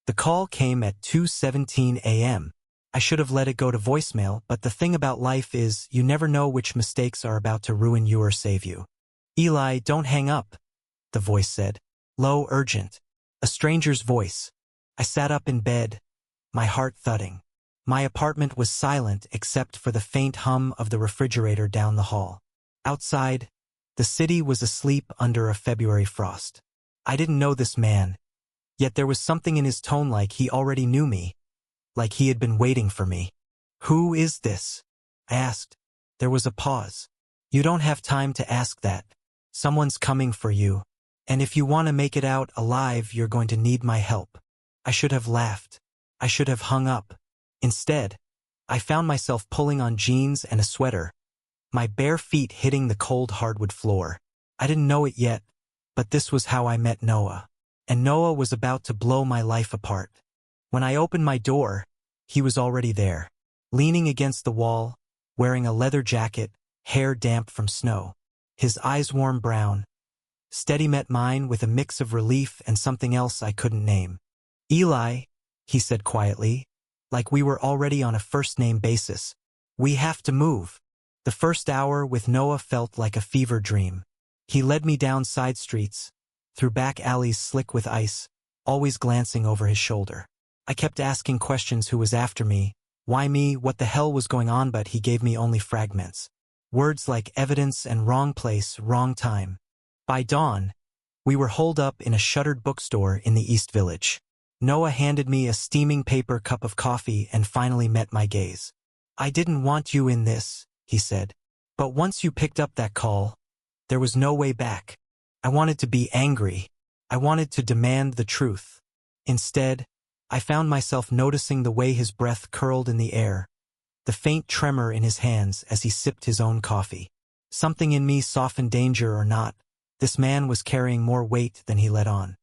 The call came at 2:17 a.m. I should have let it go to voicemail, but the thing about life is you never know which mistakes are about to ruin you or save you. Eli, don't hang up, the voice said. Low, urgent. A stranger's voice. I sat up in bed, my heart thudding. My apartment was silent except for the faint hum of the refrigerator down the hall. Outside, the city was asleep under a February frost. I didn't know this man, yet there was something in his tone like he already knew me, like he had been waiting for me. Who is this? I asked. There was a pause. You don't have time to ask that. Someone's coming for you, and if you want to make it out alive, you're going to need my help. I should have laughed. I should have hung up. Instead, I found myself pulling on jeans and a sweater, my bare feet hitting the cold hardwood floor. I didn't know it yet, but this was how I met Noah. And Noah was about to blow my life apart. When I opened my door, he was already there, leaning against the wall, wearing a leather jacket, hair damp from snow. His eyes warm brown. Steady met mine with a mix of relief and something else I couldn't name. Eli, he said quietly, like we were already on a first-name basis. We have to move. The first hour with Noah felt like a fever dream. He led me down side streets, through back alleys slick with ice, always glancing over his shoulder. I kept asking questions: who was after me, why me, what the hell was going on, but he gave me only fragments. Words like evidence and wrong place, wrong time. By dawn, we were holed up in a shuttered bookstore in the East Village. Noah handed me a steaming paper cup of coffee and finally met my gaze. I didn't want you in this, he said. But once you picked up that call, there was no way back. I wanted to be angry. I wanted to demand the truth. Instead, I found myself noticing the way his breath curled in the air, the faint tremor in his hands as he sipped his own coffee. Something in me softened. Danger or not, this man was carrying more weight than he let on.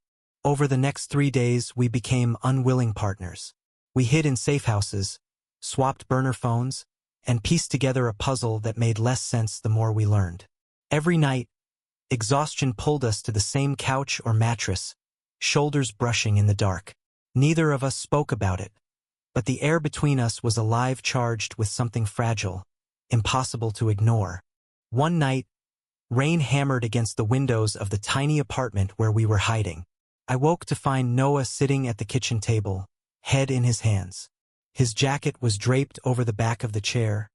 Over the next 3 days, we became unwilling partners. We hid in safe houses, swapped burner phones, and pieced together a puzzle that made less sense the more we learned. Every night, exhaustion pulled us to the same couch or mattress, shoulders brushing in the dark. Neither of us spoke about it, but the air between us was alive, charged with something fragile, impossible to ignore. One night, rain hammered against the windows of the tiny apartment where we were hiding. I woke to find Noah sitting at the kitchen table, head in his hands. His jacket was draped over the back of the chair,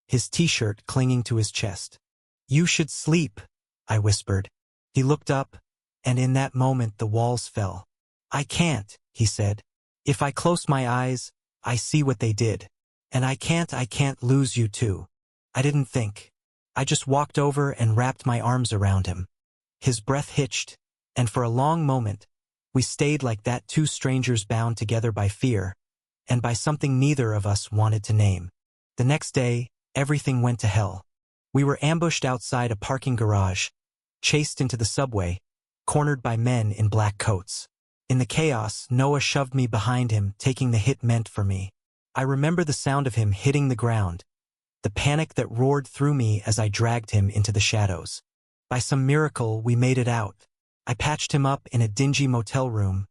his t-shirt clinging to his chest. You should sleep, I whispered. He looked up, and in that moment the walls fell. I can't, he said. If I close my eyes, I see what they did. And I can't lose you too. I didn't think. I just walked over and wrapped my arms around him. His breath hitched, and for a long moment, we stayed like that, two strangers bound together by fear, and by something neither of us wanted to name. The next day, everything went to hell. We were ambushed outside a parking garage, chased into the subway, cornered by men in black coats. In the chaos, Noah shoved me behind him, taking the hit meant for me. I remember the sound of him hitting the ground, the panic that roared through me as I dragged him into the shadows. By some miracle, we made it out. I patched him up in a dingy motel room,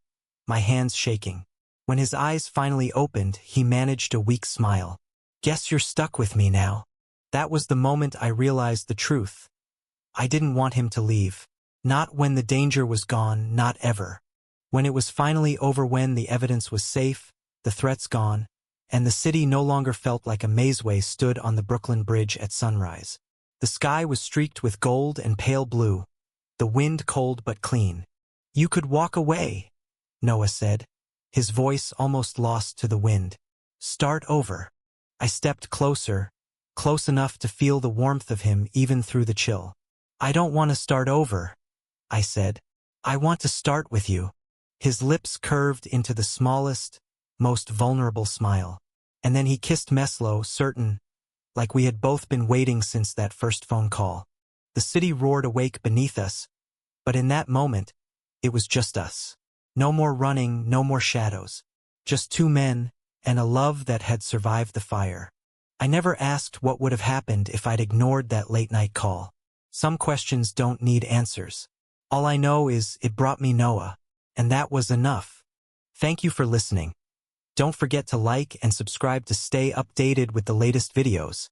my hands shaking. When his eyes finally opened, he managed a weak smile. Guess you're stuck with me now. That was the moment I realized the truth. I didn't want him to leave. Not when the danger was gone, not ever. When it was finally over, when the evidence was safe, the threats gone, and the city no longer felt like a mazeway, stood on the Brooklyn Bridge at sunrise. The sky was streaked with gold and pale blue, the wind cold but clean. You could walk away, Noah said, his voice almost lost to the wind. Start over. I stepped closer, close enough to feel the warmth of him even through the chill. I don't want to start over, I said. I want to start with you. His lips curved into the smallest, most vulnerable smile. And then he kissed Meslo, certain, like we had both been waiting since that first phone call. The city roared awake beneath us, but in that moment, it was just us. No more running, no more shadows. Just two men, and a love that had survived the fire. I never asked what would have happened if I'd ignored that late-night call. Some questions don't need answers. All I know is it brought me Noah, and that was enough. Thank you for listening. Don't forget to like and subscribe to stay updated with the latest videos.